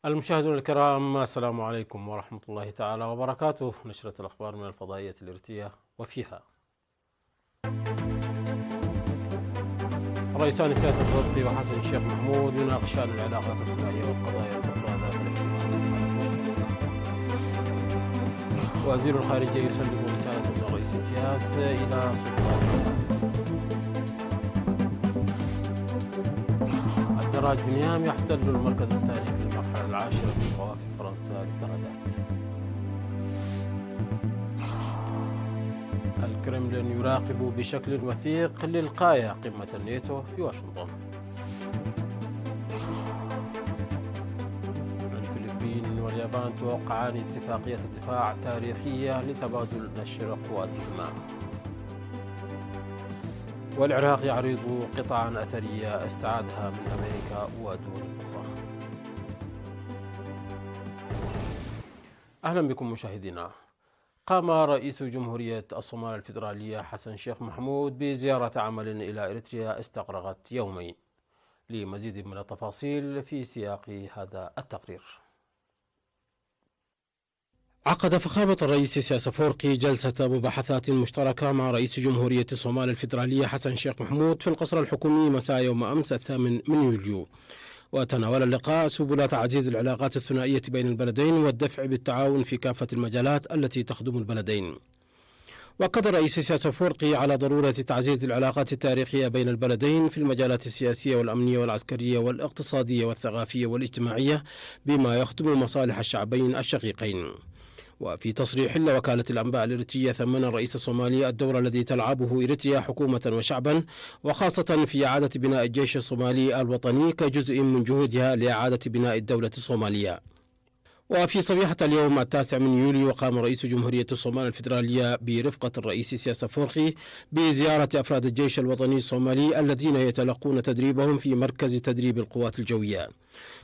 المشاهدون الكرام، السلام عليكم ورحمة الله تعالى وبركاته. نشرة الأخبار من الفضائية الإرتية، وفيها رئيسان السياسة الفرقي وحسن الشيخ محمود يناقشان العلاقات الثنائية والقضايا الأخرى داخل الإمارات. وزير الخارجية يسلم رسالة من رئيس السياسة إلى سلطات الدراج بنيام يحتل المركز الثاني في المرحلة العاشرة في قوافل فرنسا للدراجات. الكرملين يراقب بشكل وثيق للغاية قمة الناتو في واشنطن. الفلبين واليابان توقعان اتفاقية دفاع تاريخية لتبادل نشر قواتهما. والعراق يعرض قطعا أثرية استعادها من أمريكا ودول أخرى. أهلا بكم مشاهدينا. قام رئيس جمهورية الصومال الفيدرالية حسن شيخ محمود بزيارة عمل إلى إريتريا استغرقت يومين. لمزيد من التفاصيل في سياق هذا التقرير. عقد فخامة الرئيس سياس أفورقي جلسة مباحثات مشتركة مع رئيس جمهورية الصومال الفيدرالية حسن شيخ محمود في القصر الحكومي مساء يوم أمس 8 يوليو. وتناول اللقاء سبل تعزيز العلاقات الثنائية بين البلدين والدفع بالتعاون في كافة المجالات التي تخدم البلدين. وأكد الرئيس سياس أفورقي على ضرورة تعزيز العلاقات التاريخية بين البلدين في المجالات السياسية والأمنية والعسكرية والاقتصادية والثقافية والاجتماعية بما يخدم مصالح الشعبين الشقيقين. وفي تصريح لوكالة الأنباء الإريترية، ثمن الرئيس الصومالي الدور الذي تلعبه إريتريا حكومة وشعبا، وخاصة في إعادة بناء الجيش الصومالي الوطني كجزء من جهودها لإعادة بناء الدولة الصومالية. وفي صبيحة اليوم 9 يوليو قام رئيس جمهورية الصومال الفيدرالية برفقة الرئيس سياس أفورقي بزيارة أفراد الجيش الوطني الصومالي الذين يتلقون تدريبهم في مركز تدريب القوات الجوية.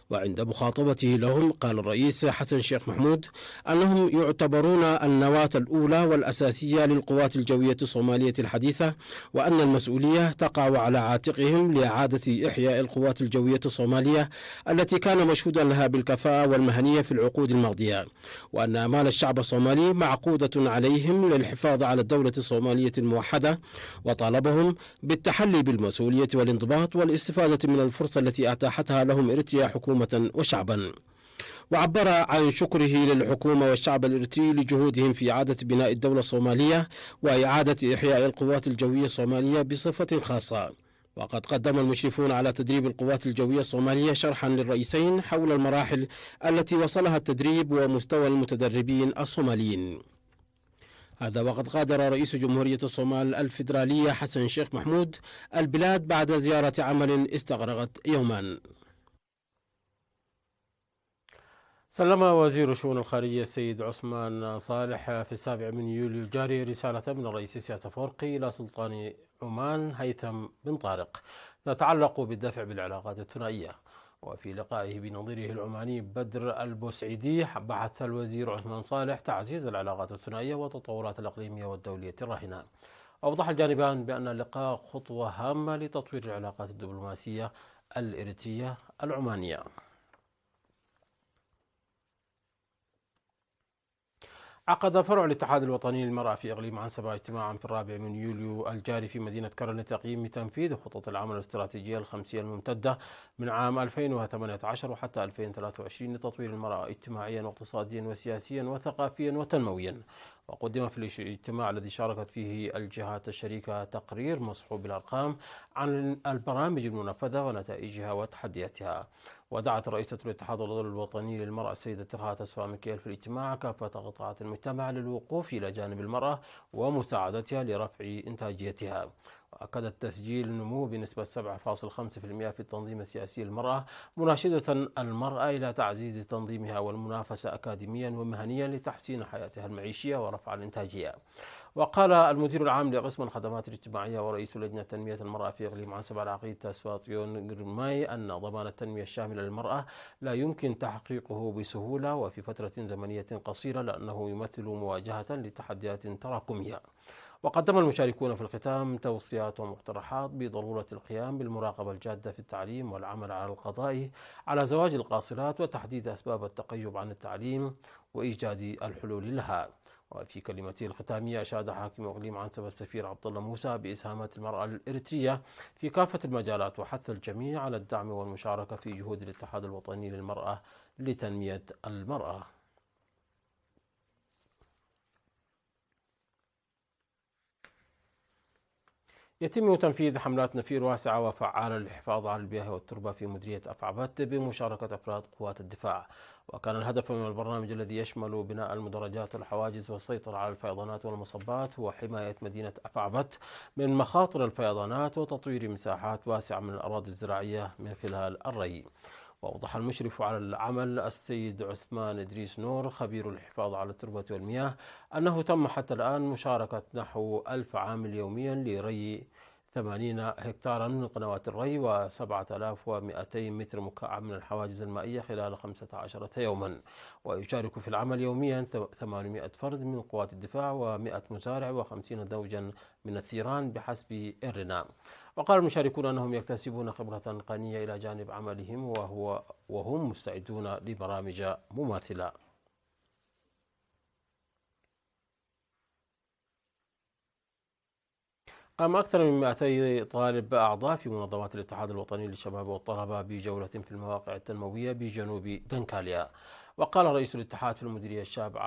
وعند مخاطبته لهم قال الرئيس حسن شيخ محمود أنهم يعتبرون النواة الأولى والأساسية للقوات الجوية الصومالية الحديثة، وأن المسؤولية تقع على عاتقهم لإعادة إحياء القوات الجوية الصومالية التي كان مشهودا لها بالكفاءة والمهنية في العقود الماضية، وأن آمال الشعب الصومالي معقودة عليهم للحفاظ على الدولة الصومالية الموحدة، وطالبهم بالتحلي بالمسؤولية والانضباط والاستفادة من الفرصة التي أتاحتها لهم إريتريا حكومة وشعبا. وعبر عن شكره للحكومة والشعب الإريتري لجهودهم في إعادة بناء الدولة الصومالية وإعادة إحياء القوات الجوية الصومالية بصفة خاصة. وقد قدم المشرفون على تدريب القوات الجوية الصومالية شرحا للرئيسين حول المراحل التي وصلها التدريب ومستوى المتدربين الصوماليين. هذا وقد غادر رئيس جمهورية الصومال الفيدرالية حسن شيخ محمود البلاد بعد زيارة عمل استغرقت يوما. سلم وزير الشؤون الخارجية السيد عثمان صالح في 7 يوليو الجاري رسالة من الرئيس سياس أفورقي إلى سلطان عمان هيثم بن طارق تتعلق بالدفع بالعلاقات الثنائية. وفي لقائه بنظيره العماني بدر البوسعيدي بحث الوزير عثمان صالح تعزيز العلاقات الثنائية والتطورات الإقليمية والدولية الراهنة. أوضح الجانبان بأن اللقاء خطوة هامة لتطوير العلاقات الدبلوماسية الإريترية العمانية. عقد فرع الاتحاد الوطني للمرأة في إقليم عنسبة اجتماعا في 4 يوليو الجاري في مدينة كرن لتقييم تنفيذ خطط العمل الاستراتيجية الخمسية الممتدة من عام 2018 وحتى 2023 لتطوير المرأة اجتماعيا واقتصاديا وسياسيا وثقافيا وتنمويا. وقدم في الاجتماع الذي شاركت فيه الجهات الشريكة تقرير مصحوب بالأرقام عن البرامج المنفذة ونتائجها وتحدياتها. ودعت رئيسة الاتحاد الوطني للمرأة السيدة تخاة أسفا ميكيل في الاجتماع كافة قطاعات المجتمع للوقوف إلى جانب المرأة ومساعدتها لرفع إنتاجيتها. وأكدت تسجيل النمو بنسبة 7.5% في التنظيم السياسي للمرأة، مناشدة المرأة إلى تعزيز تنظيمها والمنافسة أكاديميا ومهنيا لتحسين حياتها المعيشية ورفع الإنتاجية. وقال المدير العام لقسم الخدمات الاجتماعية ورئيس لجنة تنمية المرأة في إقليم عنسبة العقيد تسفاطيون جرماي أن ضمان التنمية الشاملة للمرأة لا يمكن تحقيقه بسهولة وفي فترة زمنية قصيرة، لأنه يمثل مواجهة لتحديات تراكمية. وقدم المشاركون في الختام توصيات ومقترحات بضرورة القيام بالمراقبة الجادة في التعليم والعمل على القضاء على زواج القاصرات وتحديد أسباب التقيب عن التعليم وإيجاد الحلول لها. وفي كلمته الختامية أشاد حاكم إقليم عنسبة السفير عبد الله موسى بإسهامات المرأة الإريترية في كافة المجالات، وحث الجميع على الدعم والمشاركة في جهود الاتحاد الوطني للمرأة لتنمية المرأة. يتم تنفيذ حملات نفير واسعة وفعالة للحفاظ على البيئة والتربة في مديرية أفعبت بمشاركة أفراد قوات الدفاع. وكان الهدف من البرنامج الذي يشمل بناء المدرجات والحواجز والسيطرة على الفيضانات والمصبات هو حماية مدينة أفعبت من مخاطر الفيضانات وتطوير مساحات واسعة من الأراضي الزراعية من خلال الري. وأوضح المشرف على العمل السيد عثمان إدريس نور خبير الحفاظ على التربة والمياه أنه تم حتى الآن مشاركة نحو 1000 عامل يوميا لري 80 هكتارا من قنوات الري و7200 متر مكعب من الحواجز المائية خلال 15 يوما. ويشارك في العمل يوميا 800 فرد من قوات الدفاع و100 مزارع و50 زوجا من الثيران بحسب إيرنا. وقال المشاركون أنهم يكتسبون خبرة قانية إلى جانب عملهم وهم مستعدون لبرامج مماثلة. قام أكثر من 200 طالب أعضاء في منظمات الاتحاد الوطني للشباب والطلبة بجولة في المواقع التنموية بجنوب دنكاليا. وقال رئيس الاتحاد في المديرية الشاب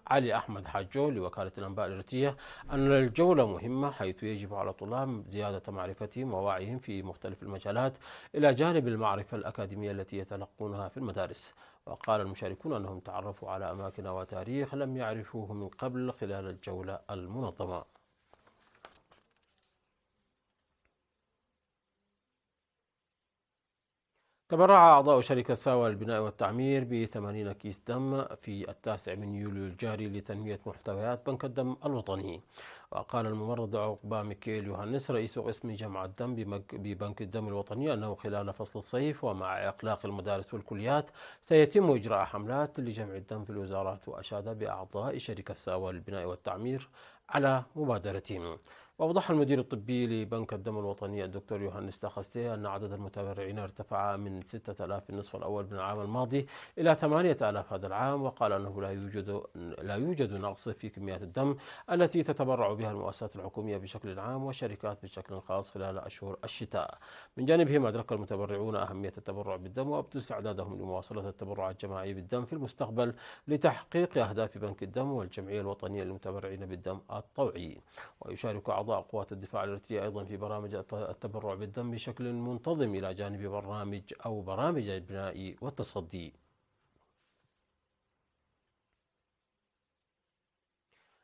علي أحمد حاجو لوكالة الأنباء الإريترية أن الجولة مهمة، حيث يجب على الطلاب زيادة معرفتهم ووعيهم في مختلف المجالات إلى جانب المعرفة الأكاديمية التي يتلقونها في المدارس. وقال المشاركون أنهم تعرفوا على أماكن وتاريخ لم يعرفوه من قبل خلال الجولة المنظمة. تبرع أعضاء شركة ساوى للبناء والتعمير ب80 كيس دم في 9 يوليو الجاري لتنمية محتويات بنك الدم الوطني. وقال الممرض عقبة ميكيل يوهانس رئيس قسم جمع الدم ببنك الدم الوطني أنه خلال فصل الصيف ومع إغلاق المدارس والكليات سيتم إجراء حملات لجمع الدم في الوزارات. وأشاد بأعضاء شركة ساوى للبناء والتعمير على مبادرتهم. وأوضح المدير الطبي لبنك الدم الوطني الدكتور يوهانس تاخستي أن عدد المتبرعين ارتفع من 6000 في النصف الأول من العام الماضي إلى 8000 هذا العام. وقال أنه لا يوجد نقص في كميات الدم التي تتبرع بها المؤسسات الحكومية بشكل عام والشركات بشكل خاص خلال أشهر الشتاء. من جانبهم أدرك المتبرعون أهمية التبرع بالدم وأبدوا استعدادهم لمواصلة التبرع الجماعي بالدم في المستقبل لتحقيق أهداف بنك الدم والجمعية الوطنية للمتبرعين بالدم الطوعي. ويشارك أعضاء قوات الدفاع الإريترية أيضا في برامج التبرع بالدم بشكل منتظم إلى جانب برامج البناء والتصدي.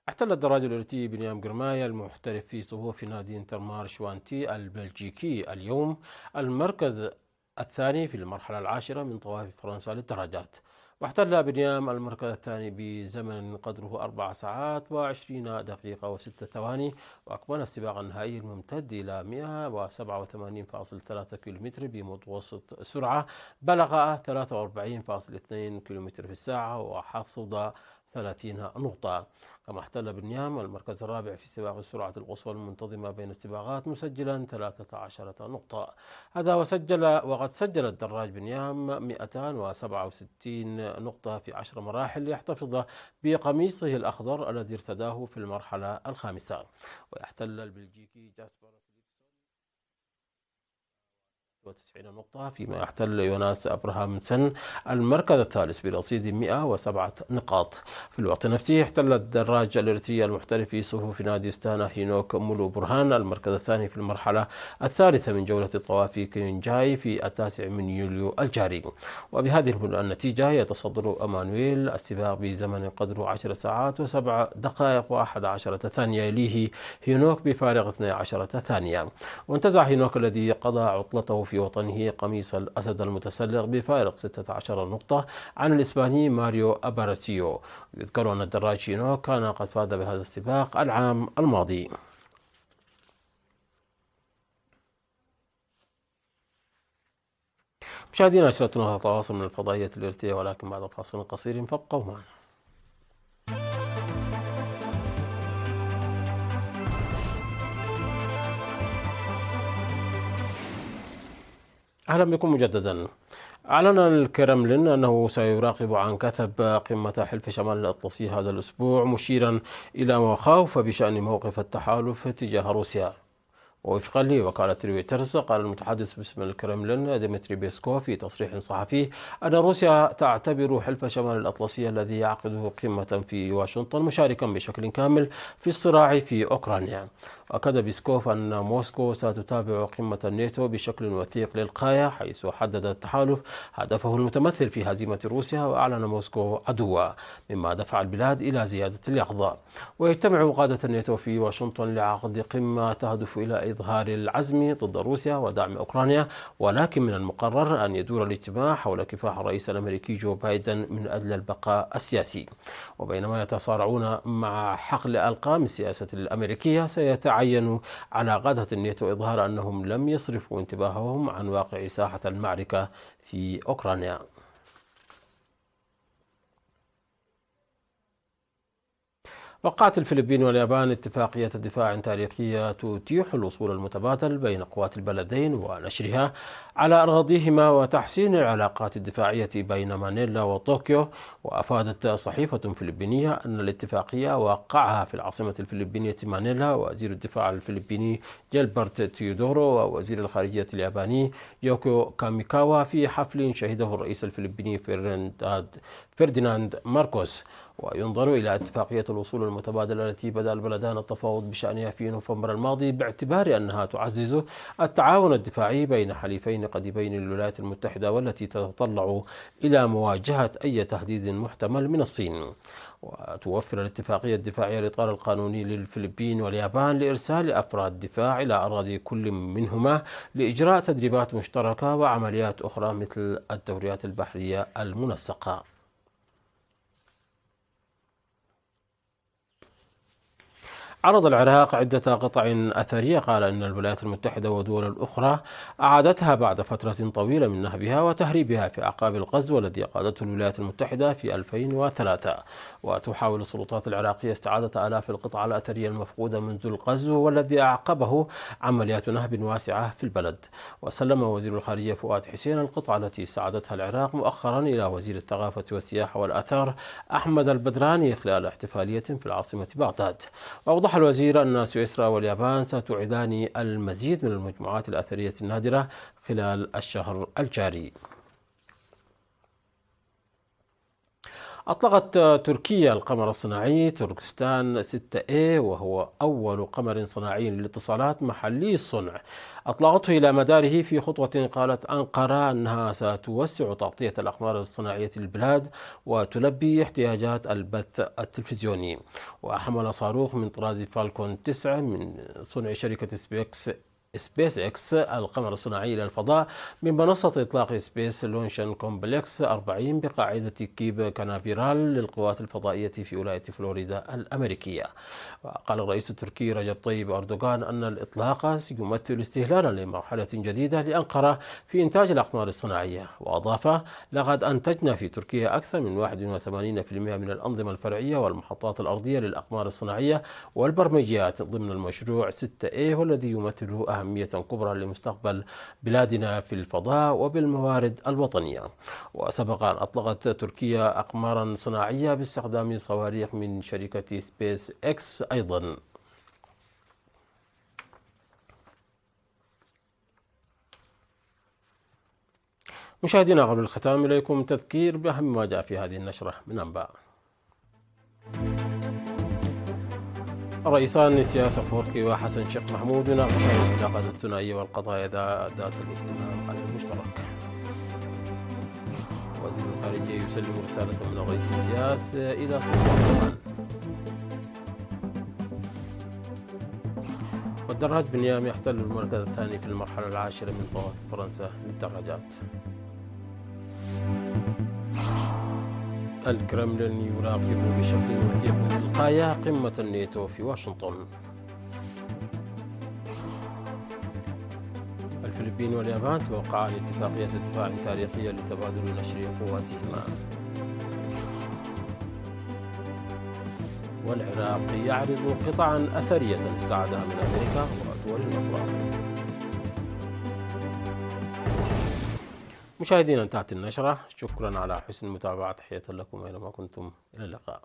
احتل الدراج الإريتري بنيام قرماية المحترف في صفوف نادي انترمار شوانتي البلجيكي اليوم المركز الثاني في المرحلة العاشرة من طوافي فرنسا للدراجات. واحتل بنيام المركز الثاني بزمن قدره 4 ساعات و20 دقيقة و6 ثواني. وأكمل السباق النهائي الممتد إلى 187.3 كيلومتر بمتوسط سرعة بلغ 43.2 كيلومتر في الساعة وحصد 30 نقطة. كما احتل بنيام المركز الرابع في سباق السرعة القصوى المنتظمة بين السباقات مسجلا 13 نقطة. وقد سجل الدراج بنيام 267 نقطة في 10 مراحل ليحتفظ بقميصه الأخضر الذي ارتداه في المرحلة الخامسة. ويحتل البلجيكي جاسبر 90 نقطة، فيما يحتل يوناس أبراهامسن المركز الثالث برصيد 107 نقاط. في الوقت نفسه احتل الدراج الإريتري المحترف في صفوف نادي ستانا هينوك مولو برهان المركز الثاني في المرحلة الثالثة من جولة طوافي كينجاي في 9 يوليو الجاري. وبهذه النتيجة يتصدر أمانويل السباق بزمن قدره 10 ساعات و7 دقائق و11 ثانية، يليه هينوك بفارق 12 ثانية. وانتزع هينوك الذي قضى عطلته في وطنه قميص الأسد المتسلق بفارق 16 نقطة عن الإسباني ماريو أباراتيو. يذكر أن الدراج هينوك كان قد فاز بهذا السباق العام الماضي. مشاهدينا، نشرتنا تواصل من الفضائية الإريترية، ولكن بعد فاصل قصير فابقوا معنا. أهلا بكم مجددا. أعلن الكرملين أنه سيراقب عن كثب قمة حلف شمال الأطلسي هذا الأسبوع، مشيرا إلى مخاوف بشأن موقف التحالف تجاه روسيا. ووفقا لوكالة رويترز، قال المتحدث باسم الكرملين ديمتري بيسكوف في تصريح صحفي أن روسيا تعتبر حلف شمال الأطلسي الذي يعقده قمة في واشنطن مشاركا بشكل كامل في الصراع في أوكرانيا. وأكد بيسكوف أن موسكو ستتابع قمة الناتو بشكل وثيق للغاية، حيث حدد التحالف هدفه المتمثل في هزيمة روسيا، وأعلن موسكو عدوا، مما دفع البلاد إلى زيادة اليقظة. ويجتمع قادة الناتو في واشنطن لعقد قمة تهدف إلى إظهار العزم ضد روسيا ودعم أوكرانيا، ولكن من المقرر أن يدور الاجتماع حول كفاح الرئيس الأمريكي جو بايدن من أجل البقاء السياسي. وبينما يتصارعون مع حقل ألقاب السياسة الأمريكية، سيتعين على قادة الناتو إظهار أنهم لم يصرفوا انتباههم عن واقع ساحة المعركة في أوكرانيا. وقعت الفلبين واليابان اتفاقية دفاع تاريخية تتيح الوصول المتبادل بين قوات البلدين ونشرها على أراضيهما وتحسين العلاقات الدفاعية بين مانيلا وطوكيو. وأفادت صحيفة فلبينية أن الاتفاقية وقعها في العاصمة الفلبينية مانيلا وزير الدفاع الفلبيني جيلبرت تيودورو ووزير الخارجية الياباني يوكيو كاميكاوا في حفل شهده الرئيس الفلبيني فرديناند ماركوس. وينظر إلى اتفاقية الوصول المتبادل التي بدأ البلدان التفاوض بشأنها في نوفمبر الماضي باعتبار أنها تعزز التعاون الدفاعي بين حليفين قديمين للولايات المتحدة، والتي تتطلع إلى مواجهة أي تهديد محتمل من الصين. وتوفر الاتفاقية الدفاعية الإطار القانوني للفلبين واليابان لإرسال أفراد دفاع إلى أراضي كل منهما لإجراء تدريبات مشتركة وعمليات أخرى مثل الدوريات البحرية المنسقة. عرض العراق عدة قطع أثرية قال إن الولايات المتحدة والدول الأخرى أعادتها بعد فترة طويلة من نهبها وتهريبها في أعقاب الغزو الذي قادته الولايات المتحدة في 2003. وتحاول السلطات العراقية استعادة آلاف القطع الأثرية المفقودة منذ الغزو، والذي أعقبه عمليات نهب واسعة في البلد. وسلم وزير الخارجية فؤاد حسين القطعة التي استعادتها العراق مؤخرا إلى وزير الثقافة والسياحة والآثار أحمد البدراني خلال احتفالية في العاصمة بغداد. وأوضح الوزير أن سويسرا واليابان ستعيدان المزيد من المجموعات الأثرية النادرة خلال الشهر الجاري. أطلقت تركيا القمر الصناعي تركستان 6A، وهو أول قمر صناعي للاتصالات محلي الصنع أطلقته إلى مداره في خطوة قالت أنقرة أنها ستوسع تغطية الأقمار الصناعية للبلاد وتلبي احتياجات البث التلفزيوني. وحمل صاروخ من طراز فالكون 9 من صنع شركة سبيس اكس القمر الصناعي إلى الفضاء من منصة إطلاق سبيس لونشن كومبلكس 40 بقاعدة كيب كانافيرال للقوات الفضائية في ولاية فلوريدا الأمريكية. وقال الرئيس التركي رجب طيب أردوغان أن الإطلاق سيمثل استهلالا لمرحلة جديدة لأنقرة في إنتاج الأقمار الصناعية. وأضاف: لقد أنتجنا في تركيا أكثر من 81% من الأنظمة الفرعية والمحطات الأرضية للأقمار الصناعية والبرمجيات ضمن المشروع 6A، والذي يمثل أهمية كبرى لمستقبل بلادنا في الفضاء وبالموارد الوطنية. وسبق أن أطلقت تركيا أقمارا صناعية باستخدام صواريخ من شركة سبيس اكس أيضا. مشاهدينا، قبل الختام إليكم تذكير بأهم ما جاء في هذه النشرة من أنباء. الرئيسان سياسة أفورقي وحسن شيخ محمود يناقشان العلاقات الثنائية والقضايا ذات الاهتمام المشترك. وزير الخارجية يسلم رسالة من الرئيس السياسي إلى سلطان. والدراج بنيام يحتل المركز الثاني في المرحلة العاشرة من طواف فرنسا للدراجات. الكرملين يراقب بشكل وثيق للغاية قمة الناتو في واشنطن. الفلبين واليابان توقعان اتفاقية دفاع تاريخية لتبادل نشر قواتهما. والعراق يعرض قطعا أثرية استعادها من أمريكا ودول الأطراف. مشاهدينا، انتهت النشرة. شكرا على حسن المتابعة. تحية لكم أينما كنتم. إلى اللقاء.